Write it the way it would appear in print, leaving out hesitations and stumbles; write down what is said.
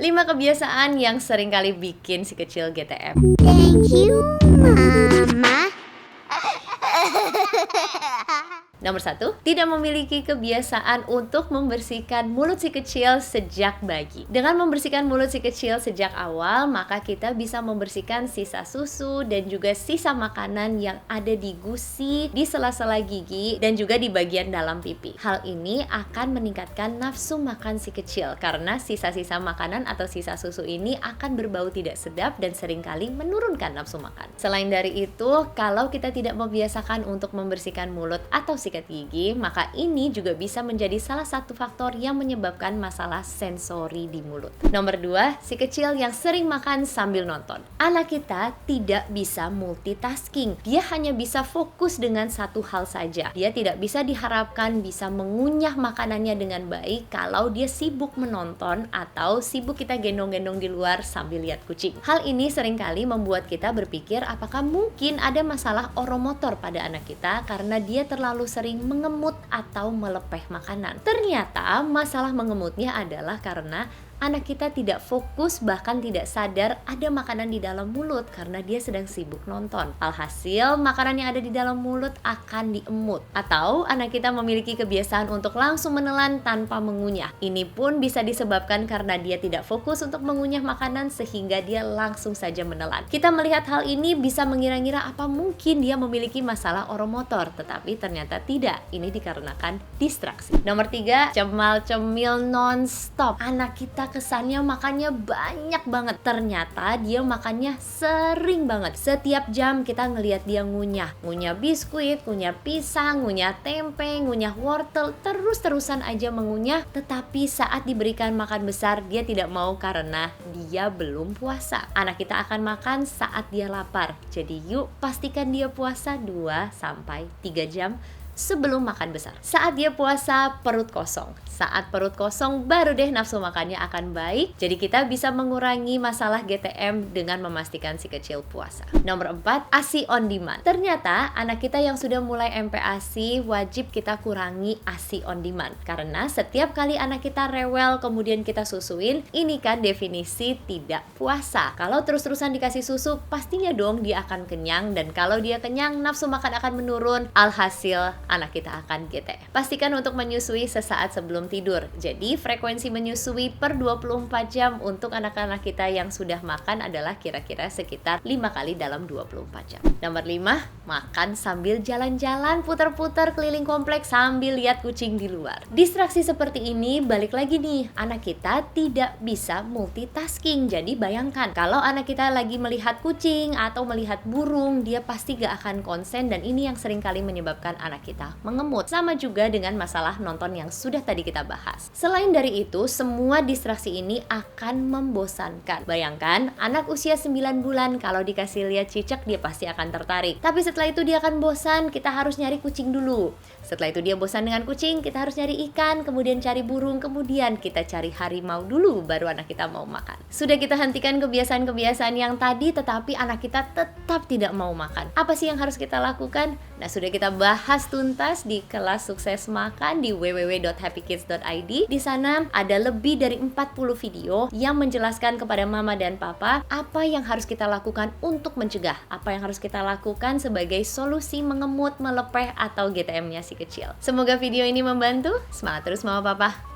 5 kebiasaan yang sering kali bikin si kecil GTM. Thank you, Mama. Nomor 1, tidak memiliki kebiasaan untuk membersihkan mulut si kecil sejak bayi. Dengan membersihkan mulut si kecil sejak awal, maka kita bisa membersihkan sisa susu dan juga sisa makanan yang ada di gusi, di sela-sela gigi, dan juga di bagian dalam pipi. Hal ini akan meningkatkan nafsu makan si kecil, karena sisa-sisa makanan atau sisa susu ini akan berbau tidak sedap dan seringkali menurunkan nafsu makan. Selain dari itu, kalau kita tidak membiasakan untuk membersihkan mulut atau sikat gigi, maka ini juga bisa menjadi salah satu faktor yang menyebabkan masalah sensori di mulut. Nomor 2, si kecil yang sering makan sambil nonton. Anak kita tidak bisa multitasking. Dia hanya bisa fokus dengan satu hal saja. Dia tidak bisa diharapkan bisa mengunyah makanannya dengan baik kalau dia sibuk menonton atau sibuk kita gendong-gendong di luar sambil lihat kucing. Hal ini seringkali membuat kita berpikir apakah mungkin ada masalah oromotor pada anak kita karena dia terlalu sering mengemut atau melepeh makanan. Ternyata masalah mengemutnya adalah karena anak kita tidak fokus, bahkan tidak sadar ada makanan di dalam mulut karena dia sedang sibuk nonton. Alhasil, makanan yang ada di dalam mulut akan diemut. Atau anak kita memiliki kebiasaan untuk langsung menelan tanpa mengunyah. Ini pun bisa disebabkan karena dia tidak fokus untuk mengunyah makanan sehingga dia langsung saja menelan. Kita melihat hal ini bisa mengira-ngira apa mungkin dia memiliki masalah oromotor, tetapi ternyata tidak. Ini dikarenakan distraksi. Nomor 3, cemal-cemil non-stop. Anak kita kesannya makannya banyak banget. Ternyata dia makannya sering banget. Setiap jam kita ngelihat dia ngunyah biskuit, ngunyah pisang, ngunyah tempe, ngunyah wortel, terus-terusan aja mengunyah. Tetapi saat diberikan makan besar, dia tidak mau karena dia belum puasa. Anak kita akan makan saat dia lapar. Jadi yuk pastikan dia puasa 2-3 jam sebelum makan besar. Saat dia puasa, perut kosong. Saat perut kosong, baru deh nafsu makannya akan baik. Jadi kita bisa mengurangi masalah GTM dengan memastikan si kecil puasa. Nomor 4, ASI on demand. Ternyata anak kita yang sudah mulai MPASI wajib kita kurangi ASI on demand. Karena setiap kali anak kita rewel kemudian kita susuin, ini kan definisi tidak puasa. Kalau terus-terusan dikasih susu, pastinya dong dia akan kenyang. Dan kalau dia kenyang, nafsu makan akan menurun. Alhasil, anak kita akan GTM. Pastikan untuk menyusui sesaat sebelum tidur. Jadi frekuensi menyusui per 24 jam untuk anak-anak kita yang sudah makan adalah kira-kira sekitar 5 kali dalam 24 jam. Nomor 5, makan sambil jalan-jalan putar-putar keliling kompleks sambil lihat kucing di luar. Distraksi seperti ini, balik lagi nih, anak kita tidak bisa multitasking. Jadi bayangkan kalau anak kita lagi melihat kucing atau melihat burung, dia pasti gak akan konsen dan ini yang sering kali menyebabkan anak kita mengemut. Sama juga dengan masalah nonton yang sudah tadi kita bahas. Selain dari itu, semua distraksi ini akan membosankan. Bayangkan, anak usia 9 bulan kalau dikasih lihat cicak dia pasti akan tertarik. Tapi setelah itu dia akan bosan, kita harus nyari kucing dulu. Setelah itu dia bosan dengan kucing, kita harus nyari ikan, kemudian cari burung, kemudian kita cari harimau dulu baru anak kita mau makan. Sudah kita hentikan kebiasaan-kebiasaan yang tadi, tetapi anak kita tetap tidak mau makan. Apa sih yang harus kita lakukan? Nah, sudah kita bahas tuntas di kelas sukses makan di www.happykids.id. Di sana ada lebih dari 40 video yang menjelaskan kepada mama dan papa apa yang harus kita lakukan untuk mencegah, apa yang harus kita lakukan sebagai solusi mengemut, melepeh atau GTM-nya si kecil. Semoga video ini membantu. Semangat terus mama papa.